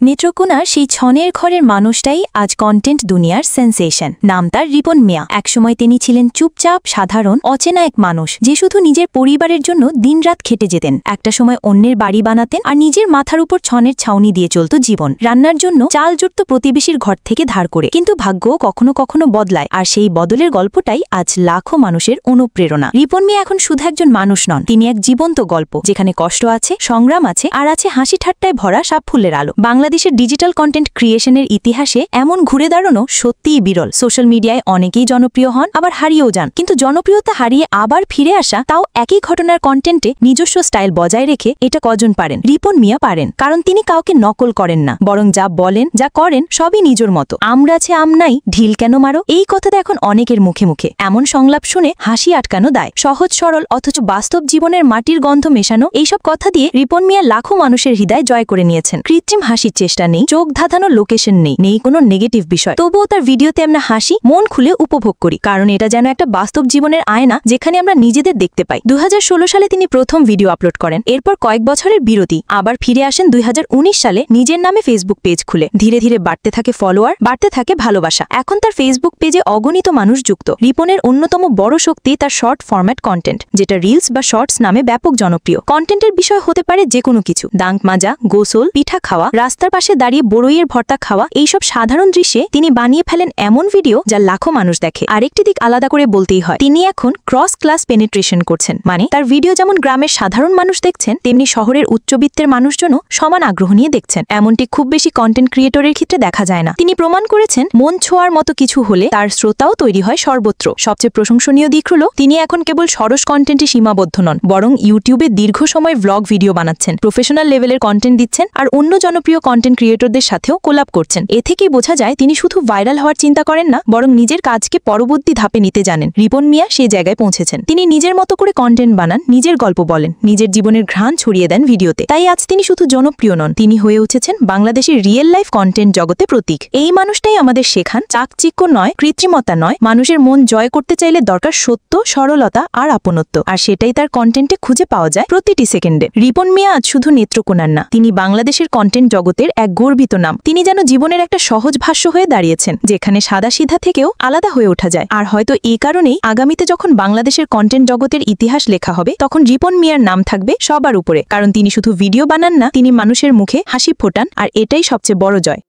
নেত্রকোনার সেই ছনের ঘরের মানুষটাই আজ কন্টেন্ট দুনিয়ার সেন্সেশন। নাম তার রিপন মিয়া। একসময় তিনি ছিলেন চুপচাপ, সাধারণ, অচেনা এক মানুষ যে শুধু নিজের পরিবারের জন্য দিনরাত খেটে যেতেন। একটা সময় অন্যের বাড়ি বানাতেন আর নিজের মাথার উপর ছনের ছাউনি দিয়ে চলত জীবন। রান্নার জন্য চাল জুটত প্রতিবেশীর ঘর থেকে ধার করে। কিন্তু ভাগ্য কখনো কখনো বদলায়, আর সেই বদলের গল্পটাই আজ লাখো মানুষের অনুপ্রেরণা। রিপন মিয়া এখন শুধু একজন মানুষ নন, তিনি এক জীবন্ত গল্প, যেখানে কষ্ট আছে, সংগ্রাম আছে, আর আছে হাসি ঠাট্টায় ভরা সাফল্যের আলো। বাংলাদেশের ডিজিটাল কন্টেন্ট ক্রিয়েশনের ইতিহাসে এমন ঘুরে দাঁড়ানো সত্যিই বিরল। সোশ্যাল মিডিয়ায় অনেকেই জনপ্রিয় হন, আবার হারিয়েও যান, কিন্তু জনপ্রিয়তা হারিয়ে আবার ফিরে আসা, তাও একই ঘটনার কন্টেন্টে নিজস্ব স্টাইল বজায় রেখে, এটা কজন পারেন? রিপন মিয়া পারেন, কারণ তিনি কাউকে নকল করেন না, বরং যা বলেন, যা করেন সবই নিজের মতো। আমরা আছে আম নাই, ঢিল কেন মারো, এই কথাটা এখন অনেকের মুখে মুখে। এমন সংলাপ শুনে হাসি আটকানো দায়। সহজ সরল অথচ বাস্তব জীবনের মাটির গন্ধ মেশানো এইসব কথা দিয়ে রিপন মিয়া লাখো মানুষের হৃদয় জয় করে নিয়েছেন। কৃত্রিম হাসির চেষ্টা নেই, চোখ ধাঁধানোর লোকেশন নেই কোনো নেগেটিভ বিষয়। তবুও তার ভিডিওতে আমরা হাসি মন খুলে উপভোগ করি, কারণ এটা যেন একটা বাস্তব জীবনের আয়না, যেখানে আমরা নিজেদের দেখতে পাই। 2016 সালে তিনি প্রথম ভিডিও আপলোড করেন, এরপর কয়েক বছরের বিরতি, আবার ফিরে আসেন 2019 সালে নিজের নামে ফেসবুক পেজ খুলে। ধীরে ধীরে বাড়তে থাকে ফলোয়ার, বাড়তে থাকে ভালোবাসা। এখন তার ফেসবুক পেজে অগণিত মানুষ যুক্ত। রিপনের অন্যতম বড় শক্তি তার শর্ট ফরম্যাট কন্টেন্ট, যেটা রিলস বা শর্টস নামে ব্যাপক জনপ্রিয়। কন্টেন্টের বিষয় হতে পারে যে কোনো কিছু, দাঙ্ক মাজা, গোসল, পিঠা খাওয়া, রাস্তার পাশে দাঁড়িয়ে বড়ইয়ের ভর্তা খাওয়া, এইসব সাধারণ দৃশ্যে তিনি বানিয়ে ফেলেন এমন ভিডিও যা লাখো মানুষ দেখে। আরেকটি দিক আলাদা করে বলতেই হয়, তিনি এখন ক্রস ক্লাস পেনিট্রেশন করছেন। মানে তার ভিডিও যেমন গ্রামের সাধারণ মানুষ দেখছেন, তেমনি শহরের উচ্চবিত্তের মানুষজনও সমান আগ্রহ নিয়ে দেখছেন। এমনটি খুব বেশি কন্টেন্ট ক্রিয়েটরের ক্ষেত্রে দেখা যায় না। তিনি প্রমাণ করেছেন, মন ছোঁয়ার মতো কিছু হলে তার শ্রোতাও তৈরি হয় সর্বত্র। সবচেয়ে প্রশংসনীয় দিক হলো, তিনি এখন কেবল সরস কন্টেন্টে সীমাবদ্ধ নন, বরং ইউটিউবে দীর্ঘ সময় ভ্লগ ভিডিও বানাচ্ছেন, প্রফেশনাল লেভেলের কন্টেন্ট দিচ্ছেন, আর অন্য জনপ্রিয় কন্টেন্ট ক্রিয়েটরদের সাথেও কোলাব করছেন। এ থেকেই বোঝা যায় তিনি শুধু ভাইরাল হওয়ার চিন্তা করেন না, বরং নিজের কাজকে পরবর্তী ধাপে নিতে জানেন। রিপন মিয়া সেই জায়গায় পৌঁছেছেন। তিনি নিজের মতো করে কন্টেন্ট বানান, নিজের গল্প বলেন, নিজের জীবনের ঘ্রাণ ছড়িয়ে দেন ভিডিওতে। তাই আজ তিনি শুধু জনপ্রিয় নন, তিনি হয়ে উঠেছেন বাংলাদেশের রিয়েল লাইফ কন্টেন্ট জগতে প্রতীক। এই মানুষটাই আমাদের শেখান, চাকচিক্য নয়, কৃত্রিমতা নয়, মানুষের মন জয় করতে চাইলে দরকার সত্য, সরলতা আর আপনত্ব। আর সেটাই তার কন্টেন্টে খুঁজে পাওয়া যায় প্রতিটি সেকেন্ডে। রিপন মিয়া আজ শুধু নেত্রকোনার না, তিনি বাংলাদেশের কন্টেন্ট জগতের এক গর্বিত নাম। তিনি যেন জীবনের একটা সহজ ভাষ্য হয়ে দাঁড়িয়েছেন, যেখানে সাদাসিধা থেকেও আলাদা হয়ে ওঠা যায়। আর হয়তো এই কারণেই আগামীতে যখন বাংলাদেশের কন্টেন্ট জগতের ইতিহাস লেখা হবে, তখন রিপন মিয়ার নাম থাকবে সবার উপরে, কারণ তিনি শুধু ভিডিও বানান না, তিনি মানুষের মুখে হাসি ফোটান, আর এটাই সবচেয়ে বড় জয়।